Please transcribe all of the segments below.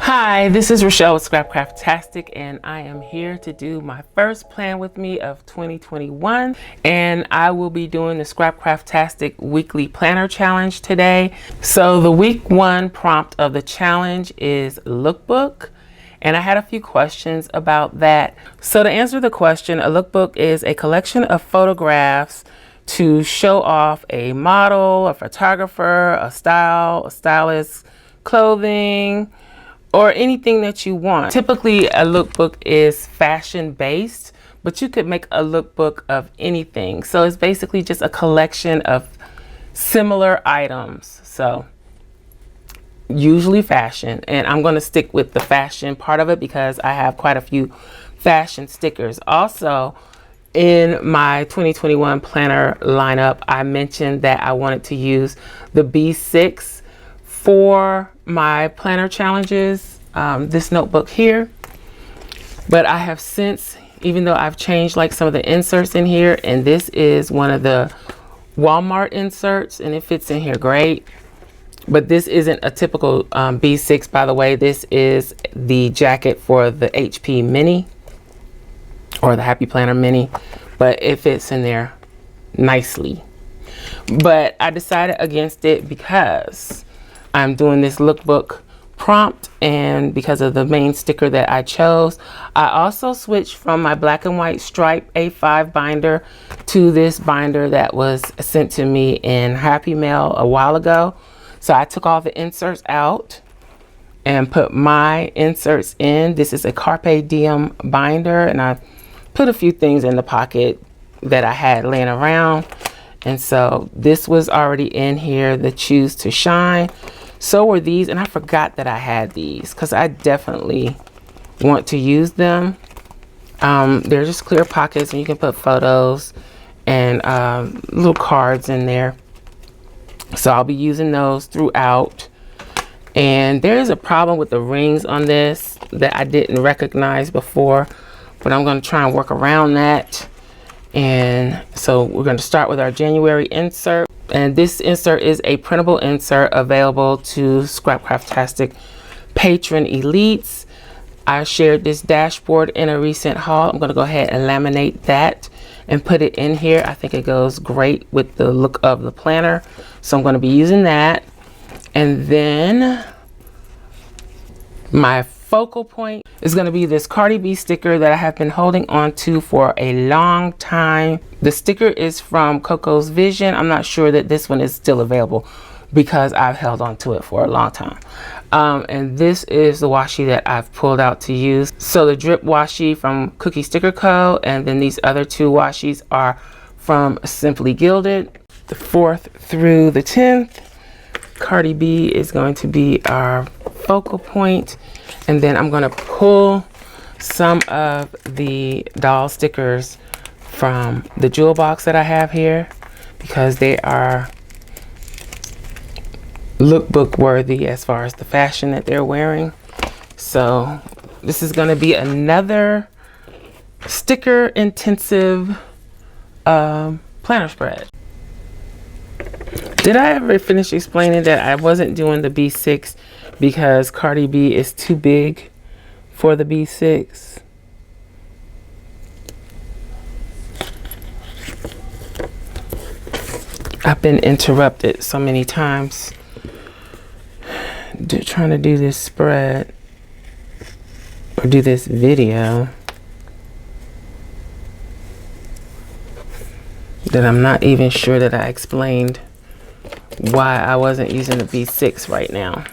Hi, this is Rachelle with Scrapcraftastic, and I am here to do my first plan with me of 2021. And I will be doing the Scrapcraftastic weekly planner challenge today. So the week one prompt of the challenge is lookbook. And I had a few questions about that. So to answer the question, a lookbook is a collection of photographs to show off a model, a photographer, a style, a stylist, clothing, or anything that you want. Typically a lookbook is fashion based, but you could make a lookbook of anything. So it's basically just a collection of similar items. So usually fashion, and I'm going to stick with the fashion part of it because I have quite a few fashion stickers. Also, in my 2021 planner lineup, I mentioned that I wanted to use the B6 for my planner challenges, this notebook here. But I have since, even though I've changed like some of the inserts in here, and this is one of the Walmart inserts and it fits in here great. But this isn't a typical B6, by the way. This is the jacket for the HP Mini or the Happy Planner Mini, but it fits in there nicely. But I decided against it because I'm doing this lookbook prompt, and because of the main sticker that I chose. I also switched from my black and white stripe A5 binder to this binder that was sent to me in Happy Mail a while ago. So I took all the inserts out and put my inserts in. This is a Carpe Diem binder, and I put a few things in the pocket that I had laying around. And so this was already in here, the Choose to Shine. So were these, and I forgot that I had these because I definitely want to use them. They're just clear pockets, and you can put photos and little cards in there. So I'll be using those throughout. And there is a problem with the rings on this that I didn't recognize before, but I'm going to try and work around that. And so we're going to start with our January insert. And this insert is a printable insert available to Scrapcraftastic patron elites. I shared this dashboard in a recent haul. I'm going to go ahead and laminate that and put it in here. I think it goes great with the look of the planner. So I'm going to be using that. And then my focal point is going to be this Cardi B sticker that I have been holding on to for a long time. The sticker is from COCO'S Vision. I'm not sure that this one is still available because I've held on to it for a long time. And this is the washi that I've pulled out to use. So the drip washi from Cookie Sticker Co. And then these other two washis are from Simply Gilded. The 4th through the 10th, Cardi B is going to be our focal point. And then I'm going to pull some of the doll stickers from the jewel box that I have here because they are lookbook worthy as far as the fashion that they're wearing. So this is going to be another sticker intensive planner spread. Did I ever finish explaining that I wasn't doing the B6 because Cardi B is too big for the B6? I've been interrupted so many times trying to do this spread or do this video that I'm not even sure that I explained why I wasn't using the B6 right now.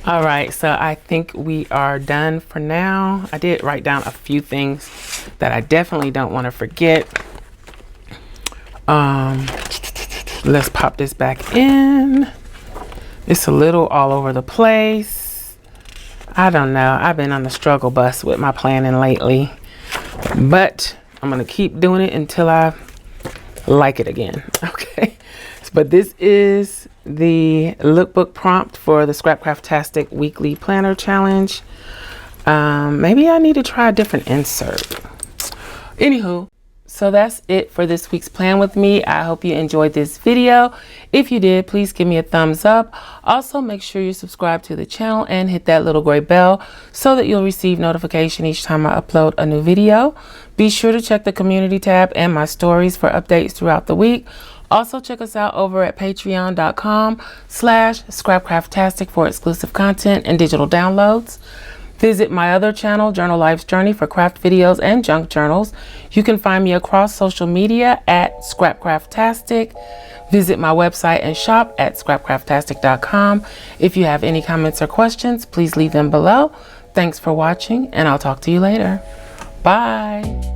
All right, so I think we are done for now. I did write down a few things that I definitely don't want to forget. Let's pop this back in. It's a little all over the place. I don't know. I've been on the struggle bus with my planning lately, but I'm gonna keep doing it until I like it again. Okay, but this is the lookbook prompt for the Scrapcraftastic weekly planner challenge. Maybe I need to try a different insert. Anywho, so that's it for this week's plan with me. I hope you enjoyed this video. If you did, please give me a thumbs up. Also, make sure you subscribe to the channel and hit that little gray bell so that you'll receive notification each time I upload a new video. Be sure to check the community tab and my stories for updates throughout the week. Also, check us out over at patreon.com/Scrapcraftastic for exclusive content and digital downloads. Visit my other channel, Journal Life's Journey, for craft videos and junk journals. You can find me across social media at Scrapcraftastic. Visit my website and shop at Scrapcraftastic.com. If you have any comments or questions, please leave them below. Thanks for watching, and I'll talk to you later. Bye.